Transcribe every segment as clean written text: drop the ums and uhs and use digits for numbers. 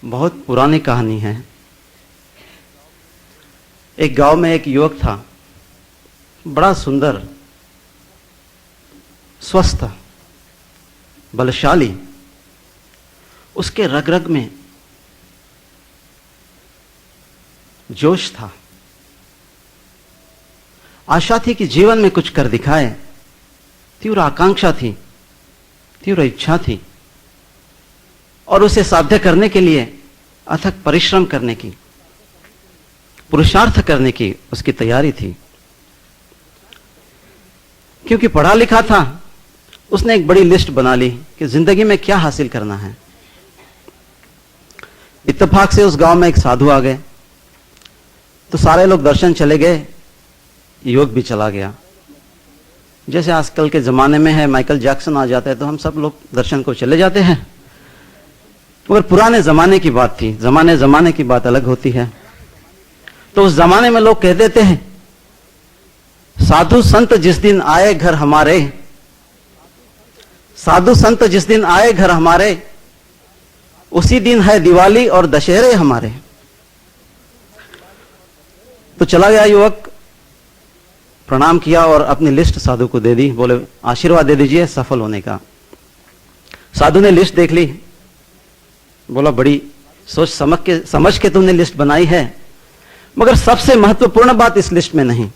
बहुत पुरानी कहानी है। एक गांव में एक युवक था, बड़ा सुंदर, स्वस्थ, बलशाली। उसके रग रग में जोश था, आशा थी कि जीवन में कुछ कर दिखाए, तीव्र आकांक्षा थी, तीव्र इच्छा थी और उसे साध्य करने के लिए अथक परिश्रम करने की, पुरुषार्थ करने की उसकी तैयारी थी। क्योंकि पढ़ा लिखा था, उसने एक बड़ी लिस्ट बना ली कि जिंदगी में क्या हासिल करना है। इत्तेफाक से उस गांव में एक साधु आ गए, तो सारे लोग दर्शन चले गए, युवक भी चला गया। जैसे आजकल के जमाने में है, माइकल जैक्सन आ जाता है तो हम सब लोग दर्शन को चले जाते हैं, मगर पुराने जमाने की बात थी। जमाने की बात अलग होती है। तो उस जमाने में लोग कह देते हैं, साधु संत जिस दिन आए घर हमारे, साधु संत जिस दिन आए घर हमारे, उसी दिन है दिवाली और दशहरे हमारे। तो चला गया युवक, प्रणाम किया और अपनी लिस्ट साधु को दे दी। बोले आशीर्वाद दे दीजिए सफल होने का। साधु ने लिस्ट देख ली, बोला बड़ी सोच समझ के तुमने लिस्ट बनाई है, मगर सबसे महत्वपूर्ण बात इस लिस्ट में नहीं।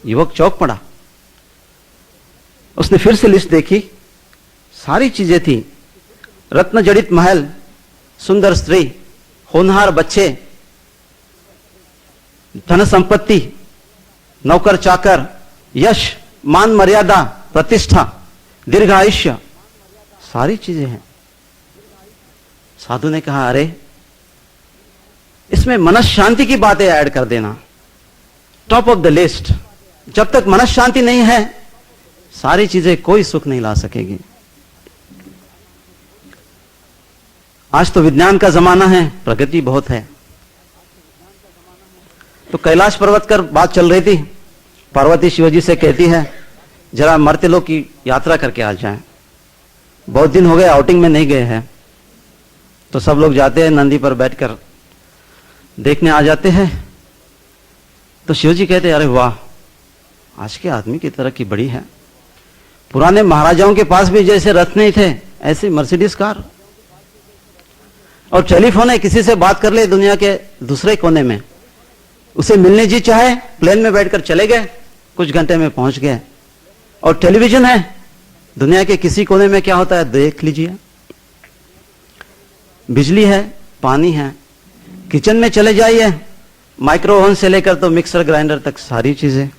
युवक चौंक पड़ा। उसने फिर से लिस्ट देखी, सारी चीजें थी, रत्न जड़ित महल, सुंदर स्त्री, होनहार बच्चे, धन संपत्ति, नौकर चाकर, यश, मान मर्यादा, प्रतिष्ठा, दीर्घ आयुष्य, सारी चीजें हैं। साधु ने कहा, अरे इसमें मनस शांति की बातें ऐड कर देना, टॉप ऑफ द लिस्ट। जब तक मनस शांति नहीं है, सारी चीजें कोई सुख नहीं ला सकेगी। आज तो विज्ञान का जमाना है, प्रगति बहुत है। तो कैलाश पर्वत कर बात चल रही थी। पार्वती शिवजी से कहती है, जरा मर्त्य लोक की यात्रा करके आ जाएं। बहुत दिन हो गए आउटिंग में नहीं गए हैं। तो सब लोग जाते हैं, नंदी पर बैठकर देखने आ जाते हैं। तो शिवजी कहते हैं, अरे वाह, आज के आदमी की तरक्की बड़ी है। पुराने महाराजाओं के पास भी जैसे रथ नहीं थे, ऐसी मर्सिडीज कार, और टेलीफोन है, किसी से बात कर ले दुनिया के दूसरे कोने में, उसे मिलने जी चाहे प्लेन में बैठकर चले गए, कुछ घंटे में पहुंच गए। और टेलीविजन है, दुनिया के किसी कोने में क्या होता है देख लीजिए। बिजली है, पानी है, किचन में चले जाइए, माइक्रो ओवन से लेकर तो मिक्सर ग्राइंडर तक सारी चीजें,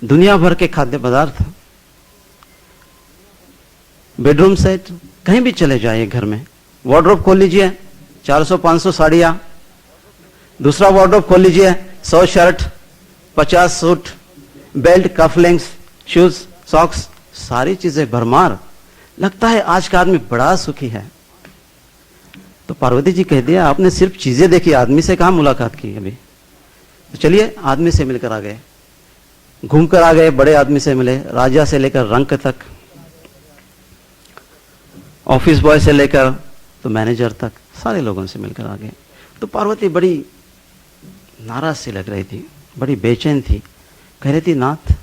दुनिया भर के खाद्य पदार्थ, बेडरूम सेट, कहीं भी चले जाइए घर में। वार्डरोब खोल लीजिए, 400-500 साड़ियां, दूसरा वार्डरोब खोल लीजिए, 100 shirt, 50 suit, belt, cufflinks, shoes, socks, सारी चीजें भरमार। लगता है आज का आदमी बड़ा सुखी है। तो पार्वती जी कह दिया, आपने सिर्फ चीजें देखी, आदमी से कहां मुलाकात की अभी। तो चलिए आदमी से मिलकर आ गए, घूमकर आ गए, बड़े आदमी से मिले, राजा से लेकर रंक तक, ऑफिस बॉय से लेकर तो मैनेजर तक, सारे लोगों से मिलकर आ गए। तो पार्वती बड़ी नाराज सी लग रही थी, बड़ी बेचैन थी। कह रही थी, नाथ,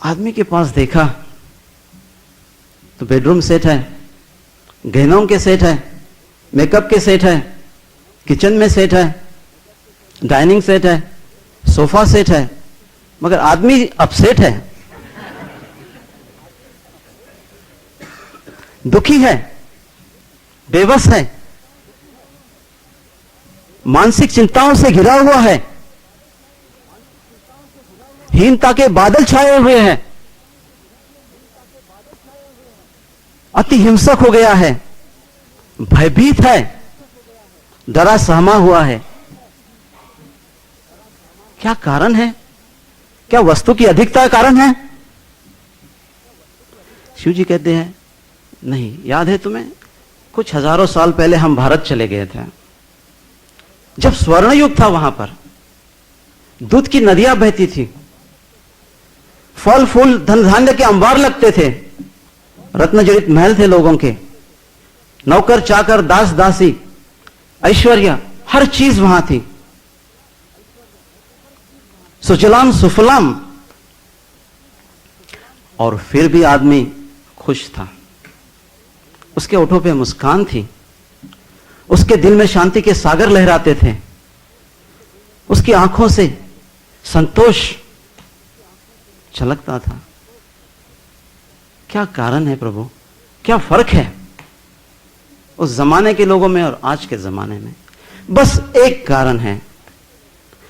आदमी के पास देखा तो बेडरूम सेट है, गहनों के सेट है, मेकअप के सेट है, किचन में सेट है, डाइनिंग सेट है, सोफा सेट है, मगर आदमी अपसेट है, दुखी है, बेबस है, मानसिक चिंताओं से घिरा हुआ है, हीनता के बादल छाए हुए हैं, अति हिंसक हो गया है, भयभीत है, डरा सहमा हुआ है। क्या कारण है? क्या वस्तु की अधिकता कारण है? शिव जी कहते हैं, नहीं, याद है तुम्हें, कुछ हजारों साल पहले हम भारत चले गए थे, जब स्वर्ण युग था, वहां पर दूध की नदियां बहती थी, फल फूल धन धान्य के अंबार लगते थे, रत्न जड़ित महल थे लोगों के, नौकर चाकर दास दासी ऐश्वर्य हर चीज वहां थी, सुजलाम सुफलाम, और फिर भी आदमी खुश था। उसके होठों पे मुस्कान थी, उसके दिल में शांति के सागर लहराते थे, उसकी आंखों से संतोष छलकता था। क्या कारण है प्रभु, क्या फर्क है उस जमाने के लोगों में और आज के जमाने में? बस एक कारण है,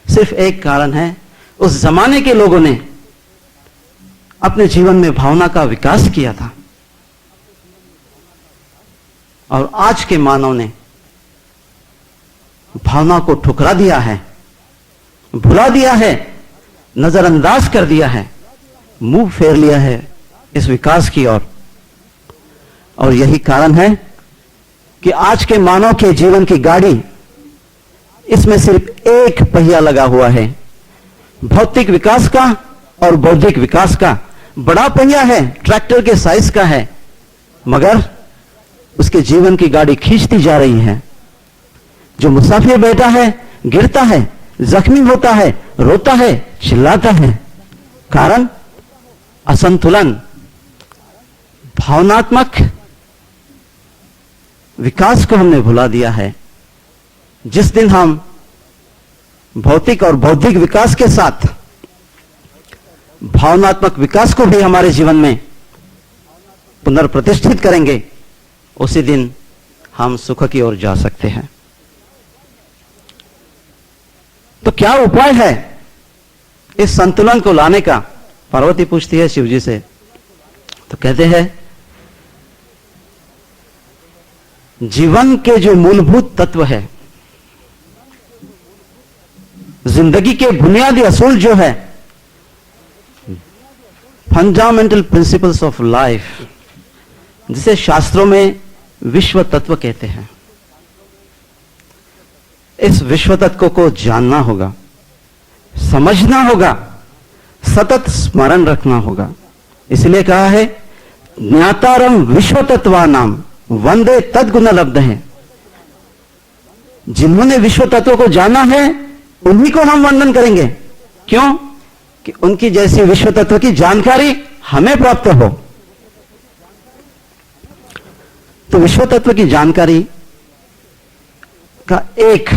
सिर्फ एक कारण है। उस जमाने के लोगों ने अपने जीवन में भावना का विकास किया था और आज के मानव ने भावना को ठुकरा दिया है, भुला दिया है, नजरअंदाज कर दिया है, मुंह फेर लिया है इस विकास की ओर। और यही कारण है कि आज के मानव के जीवन की गाड़ी, इसमें सिर्फ एक पहिया लगा हुआ है, भौतिक विकास का और बौद्धिक विकास का। बड़ा पहिया है, ट्रैक्टर के साइज का है, मगर उसके जीवन की गाड़ी खींचती जा रही है। जो मुसाफिर बैठा है गिरता है, जख्मी होता है, रोता है, चिल्लाता है। कारण असंतुलन, भावनात्मक विकास को हमने भुला दिया है। जिस दिन हम भौतिक और बौद्धिक विकास के साथ भावनात्मक विकास को भी हमारे जीवन में पुनर्प्रतिष्ठित करेंगे, उसी दिन हम सुख की ओर जा सकते हैं। तो क्या उपाय है इस संतुलन को लाने का? पार्वती पूछती है शिव जी से। तो कहते हैं, जीवन के जो मूलभूत तत्व है, जिंदगी के बुनियादी असूल जो है, फंडामेंटल प्रिंसिपल्स ऑफ लाइफ, जिसे शास्त्रों में विश्व तत्व कहते हैं, इस विश्व तत्व को जानना होगा, समझना होगा, सतत स्मरण रखना होगा। इसलिए कहा है, ज्ञातारम विश्व तत्वानाम वंदे तद्गुण लब्ध है। जिन्होंने विश्व तत्व को जाना है उन्हीं को हम वंदन करेंगे। क्यों? कि उनकी जैसी विश्व तत्व की जानकारी हमें प्राप्त हो। तो विश्व तत्व की जानकारी का एक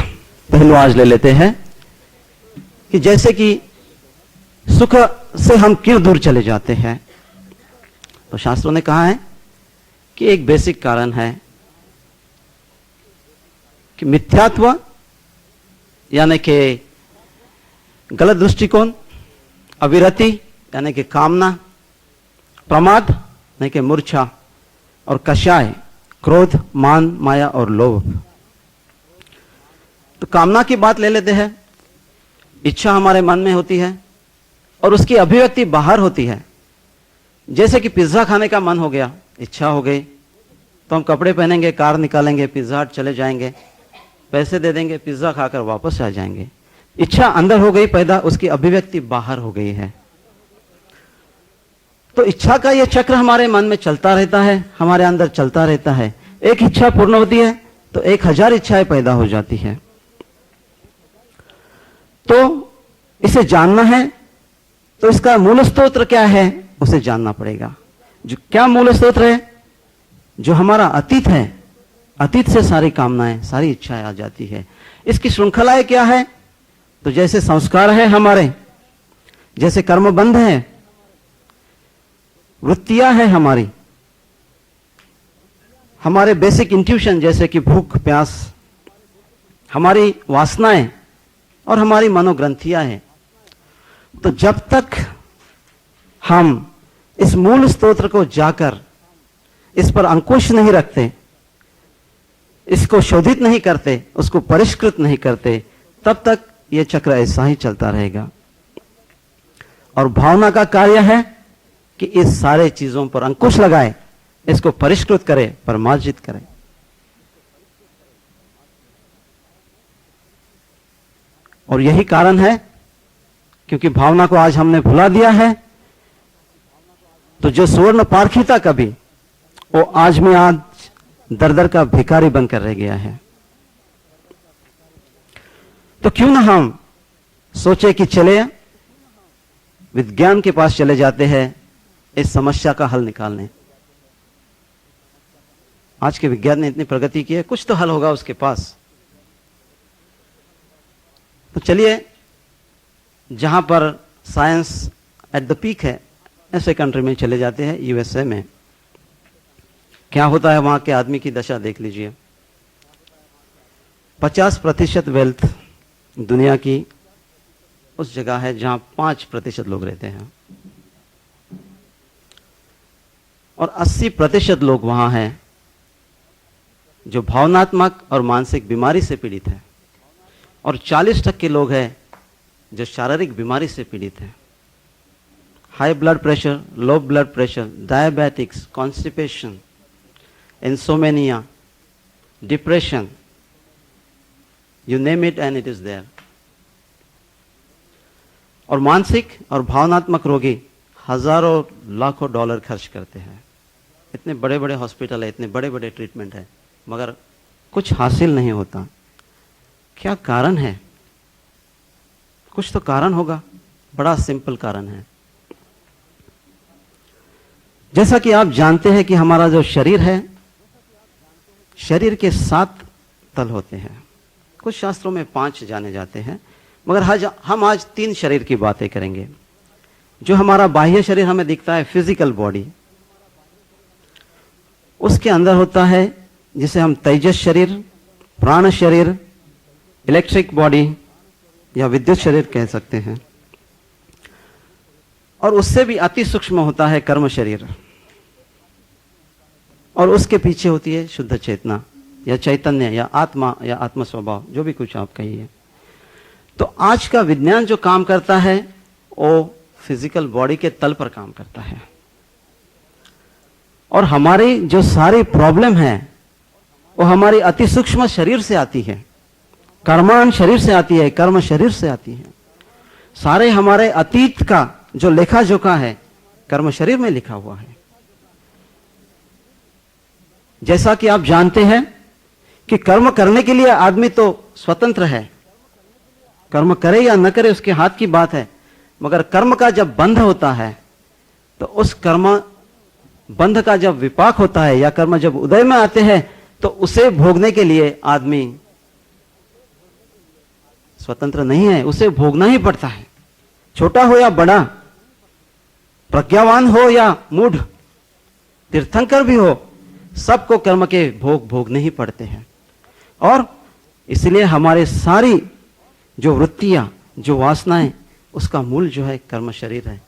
पहलू आज ले लेते हैं कि जैसे कि सुख से हम क्यों दूर चले जाते हैं। तो शास्त्रों ने कहा है कि एक बेसिक कारण है कि मिथ्यात्व, यानी कि गलत दृष्टिकोण, अविरति यानी कि कामना, प्रमाद यानी कि मूर्छा, और कषाय क्रोध, मान, माया और लोभ। तो कामना की बात ले लेते हैं। इच्छा हमारे मन में होती है और उसकी अभिव्यक्ति बाहर होती है। जैसे कि पिज्जा खाने का मन हो गया, इच्छा हो गई, तो हम कपड़े पहनेंगे, कार निकालेंगे, पिज्जा हट चले जाएंगे, पैसे दे देंगे, पिज्जा खाकर वापस आ जाएंगे। इच्छा अंदर हो गई पैदा, उसकी अभिव्यक्ति बाहर हो गई है। तो इच्छा का यह चक्र हमारे मन में चलता रहता है, हमारे अंदर चलता रहता है। एक इच्छा पूर्ण होती है तो 1000 इच्छाएं पैदा हो जाती है। तो इसे जानना है तो इसका मूल स्त्रोत्र क्या है, उसे जानना पड़ेगा। जो क्या मूल स्त्रोत्र है? जो हमारा अतीत है, अतीत से सारी कामनाएं, सारी इच्छाएं आ जाती है। इसकी श्रृंखलाएं क्या है? तो जैसे संस्कार है हमारे, जैसे कर्मबंध है, वृत्तियां है हमारी, हमारे बेसिक इंट्यूशन जैसे कि भूख प्यास, हमारी वासनाएं और हमारी मनोग्रंथियां हैं। तो जब तक हम इस मूल स्तोत्र को जाकर इस पर अंकुश नहीं रखते, इसको शोधित नहीं करते, उसको परिष्कृत नहीं करते, तब तक यह चक्र ऐसा ही चलता रहेगा। और भावना का कार्य है कि इस सारे चीजों पर अंकुश लगाए, इसको परिष्कृत करे, परमार्जित करे। और यही कारण है क्योंकि भावना को आज हमने भुला दिया है। तो जो सुवर्ण पारखिता कभी, वो आज में आज दर दर का भिखारी बनकर रह गया है। तो क्यों ना हम सोचे कि चले विज्ञान के पास चले जाते हैं इस समस्या का हल निकालने। आज के विज्ञान ने इतनी प्रगति की है, कुछ तो हल होगा उसके पास। तो चलिए, जहां पर साइंस एट द पीक है ऐसे कंट्री में चले जाते हैं। यूएसए में क्या होता है, वहां के आदमी की दशा देख लीजिए। 50% वेल्थ दुनिया की उस जगह है जहां 5% लोग रहते हैं, और 80% लोग वहां हैं जो भावनात्मक और मानसिक बीमारी से पीड़ित है, और 40% लोग हैं जो शारीरिक बीमारी से पीड़ित है। High blood pressure, low blood pressure, diabetics, constipation, insomnia, depression, you name it and it is there. और मानसिक और भावनात्मक रोगी हजारों लाखों डॉलर खर्च करते हैं। इतने बड़े बड़े हॉस्पिटल है, इतने बड़े बड़े ट्रीटमेंट है, मगर कुछ हासिल नहीं होता। क्या कारण है? कुछ तो कारण होगा, बड़ा सिंपल कारण है। जैसा कि आप जानते हैं कि हमारा जो शरीर है, शरीर के 7 तल होते हैं। कुछ शास्त्रों में 5 जाने जाते हैं, मगर हम आज 3 शरीर की बातें करेंगे। जो हमारा बाह्य शरीर हमें दिखता है, फिजिकल बॉडी, उसके अंदर होता है जिसे हम तेजस शरीर, प्राण शरीर, इलेक्ट्रिक बॉडी या विद्युत शरीर कह सकते हैं। और उससे भी अति सूक्ष्म होता है कर्म शरीर, और उसके पीछे होती है शुद्ध चेतना या चैतन्य या आत्मा या आत्म स्वभाव, जो भी कुछ आप कहिए। तो आज का विज्ञान जो काम करता है वो फिजिकल बॉडी के तल पर काम करता है, और हमारी जो सारी प्रॉब्लम है वो हमारी अति सूक्ष्म शरीर से आती है, कर्मान शरीर से आती है, कर्म शरीर से आती है। सारे हमारे अतीत का जो लेखा जोखा है कर्म शरीर में लिखा हुआ है। जैसा कि आप जानते हैं कि कर्म करने के लिए आदमी तो स्वतंत्र है, कर्म करे या न करे उसके हाथ की बात है, मगर कर्म का जब बंध होता है तो उस कर्म बंध का जब विपाक होता है या कर्म जब उदय में आते हैं तो उसे भोगने के लिए आदमी स्वतंत्र नहीं है, उसे भोगना ही पड़ता है। छोटा हो या बड़ा, प्रज्ञावान हो या मूढ़, तीर्थंकर भी हो, सबको कर्म के भोग भोगने ही पड़ते हैं। और इसलिए हमारे सारी जो वृत्तियां, जो वासनाएं, उसका मूल जो है कर्म शरीर है।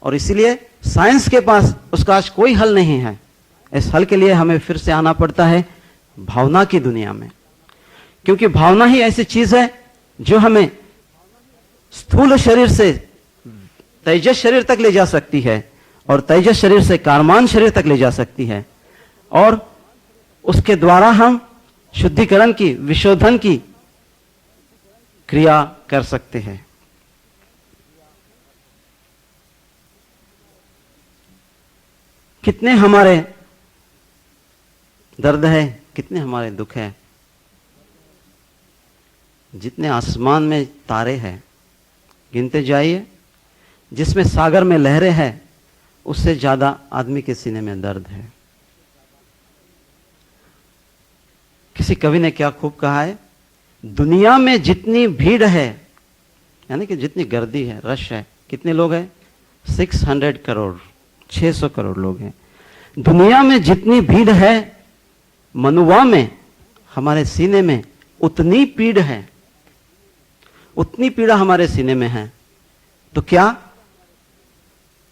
और इसलिए साइंस के पास उसका आज कोई हल नहीं है। इस हल के लिए हमें फिर से आना पड़ता है भावना की दुनिया में, क्योंकि भावना ही ऐसी चीज है जो हमें स्थूल शरीर से तेजस शरीर तक ले जा सकती है, और तेजस शरीर से कारमान शरीर तक ले जा सकती है, और उसके द्वारा हम शुद्धिकरण की, विशोधन की क्रिया कर सकते हैं। कितने हमारे दर्द है, कितने हमारे दुख है, जितने आसमान में तारे हैं गिनते जाइए, जिसमें सागर में लहरें हैं उससे ज्यादा आदमी के सीने में दर्द है। किसी कवि ने क्या खूब कहा है, दुनिया में जितनी भीड़ है, यानी कि जितनी गर्दी है, रश है, कितने लोग हैं? 600 करोड़, 600 करोड़ लोग हैं। दुनिया में जितनी भीड़ है, मनुवा में, हमारे सीने में उतनी पीड़ है, उतनी पीड़ा हमारे सीने में है। तो क्या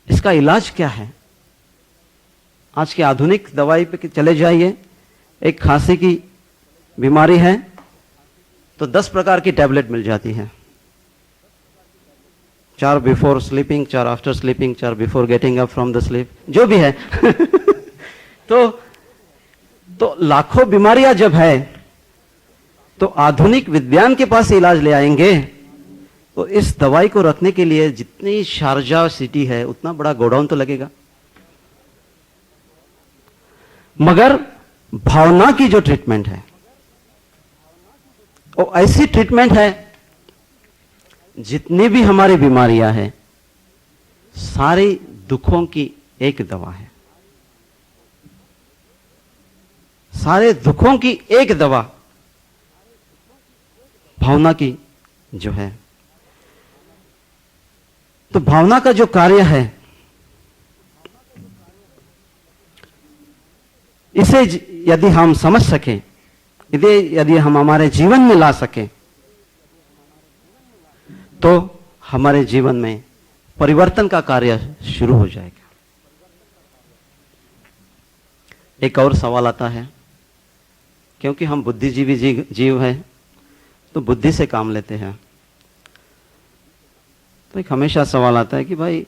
इसका इलाज क्या है? आज की आधुनिक दवाई पे चले जाइए, एक खांसी की बीमारी है तो 10 प्रकार की टैबलेट मिल जाती है। 4 before sleeping, 4 after sleeping, 4 before getting up from the sleep, जो भी है। तो लाखों बीमारियां जब है तो आधुनिक विज्ञान के पास इलाज ले आएंगे, तो इस दवाई को रखने के लिए जितनी शारजा सिटी है उतना बड़ा गोडाउन तो लगेगा। मगर भावना की जो ट्रीटमेंट है वो ऐसी ट्रीटमेंट है, जितनी भी हमारी बीमारियां हैं सारी दुखों की एक दवा है। सारे दुखों की एक दवा भावना की जो है। तो भावना का जो कार्य है, इसे यदि हम समझ सकें, यदि हम हमारे जीवन में ला सकें, तो हमारे जीवन में परिवर्तन का कार्य शुरू हो जाएगा। एक और सवाल आता है, क्योंकि हम बुद्धिजीवी जीव हैं, तो बुद्धि से काम लेते हैं। तो एक हमेशा सवाल आता है कि भाई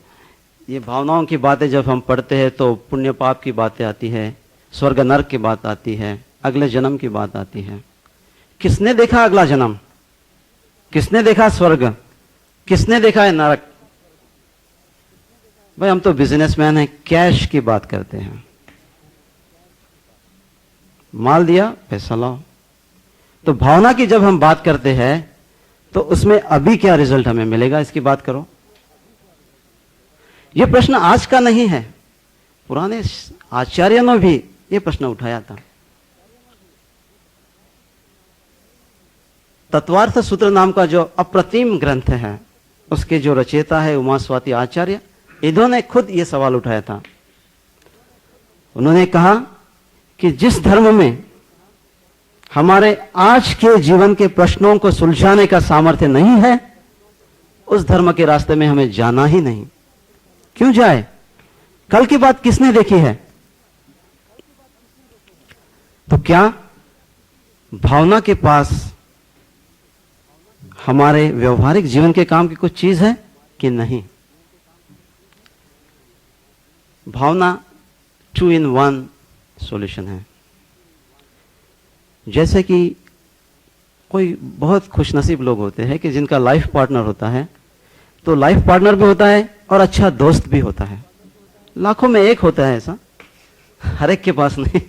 ये भावनाओं की बातें जब हम पढ़ते हैं तो पुण्य पाप की बातें आती है, स्वर्ग नरक की बात आती है, अगले जन्म की बात आती है। किसने देखा अगला जन्म? किसने देखा स्वर्ग? किसने देखा है नरक? भाई हम तो बिजनेसमैन हैं, कैश की बात करते हैं। माल दिया, पैसा लाओ। तो भावना की जब हम बात करते हैं तो उसमें अभी क्या रिजल्ट हमें मिलेगा, इसकी बात करो। यह प्रश्न आज का नहीं है, पुराने आचार्यों ने भी यह प्रश्न उठाया था। तत्वार्थ सूत्र नाम का जो अप्रतिम ग्रंथ है, उसके जो रचयिता है उमास्वाति आचार्य, इन्होंने खुद यह सवाल उठाया था। उन्होंने कहा कि जिस धर्म में हमारे आज के जीवन के प्रश्नों को सुलझाने का सामर्थ्य नहीं है, उस धर्म के रास्ते में हमें जाना ही नहीं। क्यों जाए? कल की बात किसने देखी है? तो क्या भावना के पास हमारे व्यवहारिक जीवन के काम की कुछ चीज है कि नहीं? भावना 2 in 1 सॉल्यूशन है। जैसे कि कोई बहुत खुशनसीब लोग होते हैं कि जिनका लाइफ पार्टनर होता है, तो लाइफ पार्टनर भी होता है और अच्छा दोस्त भी होता है। लाखों में एक होता है ऐसा, हर एक के पास नहीं,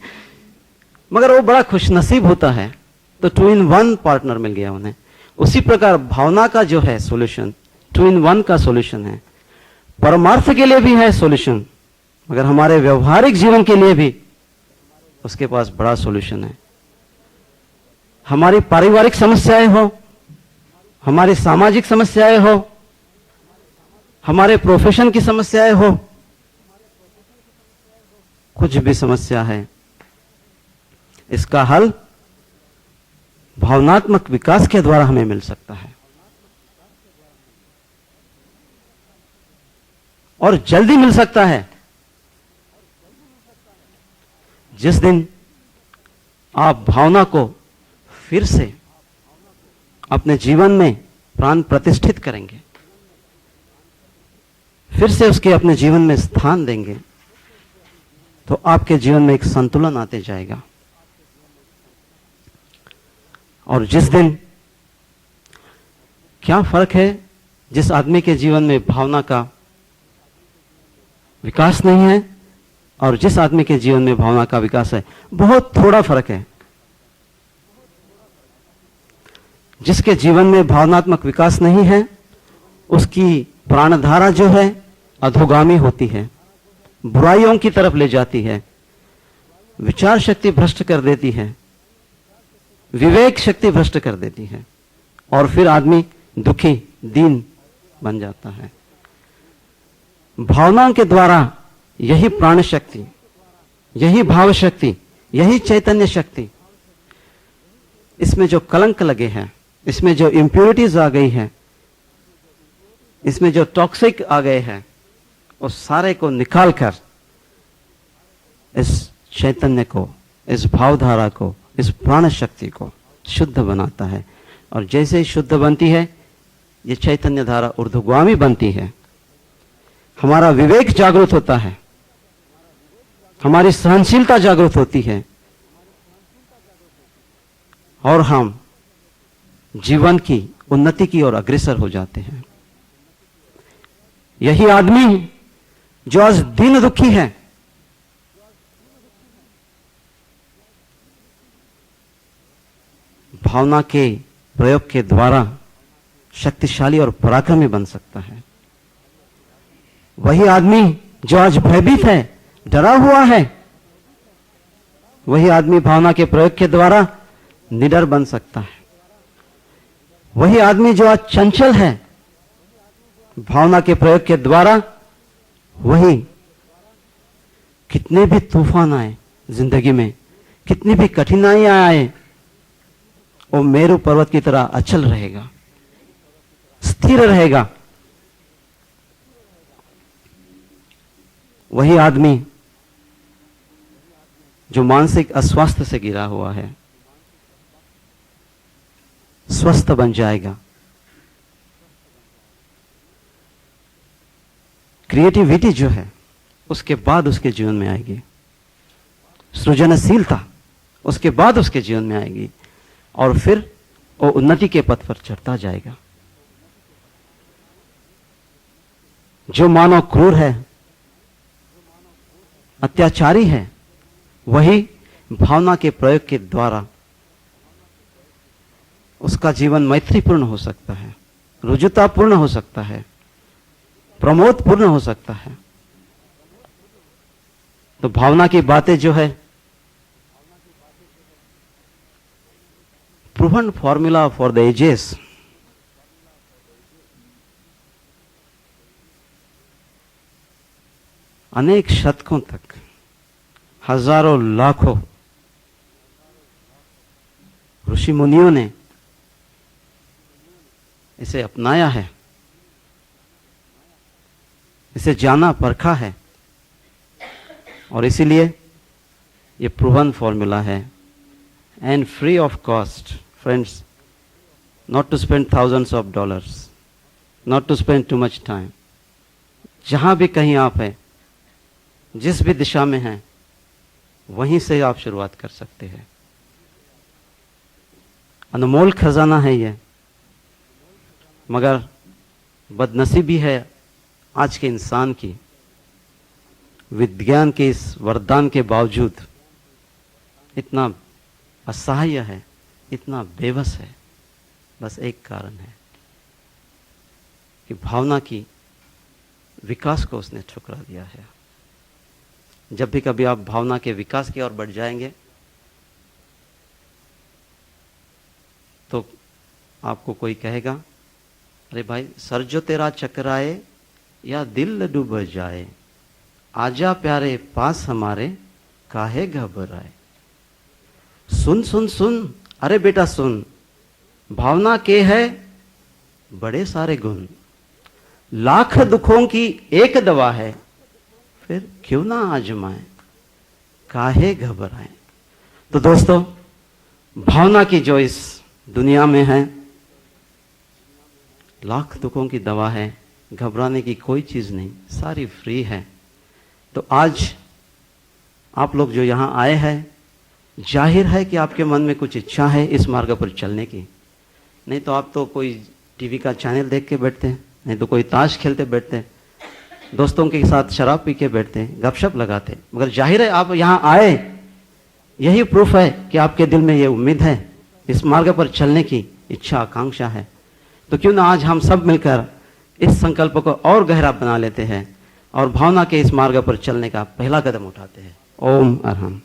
मगर वो बड़ा खुशनसीब होता है। तो 2 in 1 पार्टनर मिल गया उन्हें। उसी प्रकार भावना का जो है सॉल्यूशन 2 in 1 का सॉल्यूशन है। परमार्थ के लिए भी है सॉल्यूशन, मगर हमारे व्यवहारिक जीवन के लिए भी उसके पास बड़ा सॉल्यूशन है। हमारी पारिवारिक समस्याएं हो, हमारी सामाजिक समस्याएं हो, हमारे प्रोफेशन की समस्याएं हो, कुछ भी समस्या है, इसका हल भावनात्मक विकास के द्वारा हमें मिल सकता है। और जल्दी मिल सकता है। जिस दिन आप भावना को फिर से अपने जीवन में प्राण प्रतिष्ठित करेंगे, फिर से उसके अपने जीवन में स्थान देंगे, तो आपके जीवन में एक संतुलन आते जाएगा। और जिस दिन क्या फर्क है, जिस आदमी के जीवन में भावना का विकास नहीं है और जिस आदमी के जीवन में भावना का विकास है, बहुत थोड़ा फर्क है। जिसके जीवन में भावनात्मक विकास नहीं है, उसकी प्राणधारा जो है अधोगामी होती है, बुराइयों की तरफ ले जाती है, विचार शक्ति भ्रष्ट कर देती है, विवेक शक्ति भ्रष्ट कर देती है, और फिर आदमी दुखी दीन बन जाता है। भावनाओं के द्वारा यही प्राण शक्ति, यही भाव शक्ति, यही चैतन्य शक्ति, इसमें जो कलंक लगे हैं, इसमें जो इंप्योरिटीज आ गई है, इसमें जो टॉक्सिक आ गए हैं, उस सारे को निकालकर इस चैतन्य को, इस भावधारा को, इस प्राण शक्ति को शुद्ध बनाता है। और जैसे ही शुद्ध बनती है, ये चैतन्य धारा ऊर्ध्वगामी बनती है, हमारा विवेक जागृत होता है, हमारी सहनशीलता जागृत होती है, और हम जीवन की उन्नति की ओर अग्रसर हो जाते हैं। यही आदमी जो आज दीन दुखी है, भावना के प्रयोग के द्वारा शक्तिशाली और पराक्रमी बन सकता है। वही आदमी जो आज भयभीत है, डरा हुआ है, वही आदमी भावना के प्रयोग के द्वारा निडर बन सकता है। वही आदमी जो आज चंचल है, भावना के प्रयोग के द्वारा वही कितने भी तूफान आए जिंदगी में, कितनी भी कठिनाइयां आए, वो मेरू पर्वत की तरह अचल रहेगा, स्थिर रहेगा। वही आदमी जो मानसिक अस्वास्थ्य से घिरा हुआ है, स्वस्थ बन जाएगा। क्रिएटिविटी जो है उसके बाद उसके जीवन में आएगी, सृजनशीलता उसके बाद उसके जीवन में आएगी, और फिर वो उन्नति के पथ पर चढ़ता जाएगा। जो मानव क्रूर है, अत्याचारी है, वही भावना के प्रयोग के द्वारा उसका जीवन मैत्रीपूर्ण हो सकता है, रुजुतापूर्ण हो सकता है, प्रमोदपूर्ण हो सकता है। तो भावना की बातें जो है, proven formula for the ages, अनेक शतकों तक, हजारों लाखों ऋषि मुनियों ने इसे अपनाया है, इसे जाना परखा है, और इसीलिए ये प्रूवन फॉर्मूला है। And free of cost friends, not to spend thousands of dollars, not to spend too much time. जहां भी कहीं आप हैं, जिस भी दिशा में हैं, वहीं से आप शुरुआत कर सकते हैं। अनमोल खजाना है ये, मगर बदनसीबी है आज के इंसान की, विज्ञान के इस वरदान के बावजूद इतना असहाय है, इतना बेबस है। बस एक कारण है कि भावना की विकास को उसने ठुकरा दिया है। जब भी कभी आप भावना के विकास की ओर बढ़ जाएंगे, तो आपको कोई कहेगा, अरे भाई सर जो तेरा चकराए या दिल डूब जाए, आजा प्यारे पास हमारे काहे घबराए। सुन सुन सुन, अरे बेटा सुन, भावना के है बड़े सारे गुण, लाख दुखों की एक दवा है, फिर क्यों ना आजमाए, काहे घबराए। तो दोस्तों, भावना की जो इस दुनिया में है, लाख दुखों की दवा है, घबराने की कोई चीज नहीं, सारी फ्री है। तो आज आप लोग जो यहां आए हैं, जाहिर है कि आपके मन में कुछ इच्छा है इस मार्ग पर चलने की। नहीं तो आप तो कोई टीवी का चैनल देख के बैठते हैं, नहीं तो कोई ताश खेलते बैठते हैं, दोस्तों के साथ शराब पी के बैठते हैं, गपशप लगाते। मगर जाहिर है आप यहां आए, यही प्रूफ है कि आपके दिल में ये उम्मीद है, इस मार्ग पर चलने की इच्छा आकांक्षा है। तो क्यों ना आज हम सब मिलकर इस संकल्प को और गहरा बना लेते हैं और भावना के इस मार्ग पर चलने का पहला कदम उठाते हैं। ओम अरहम।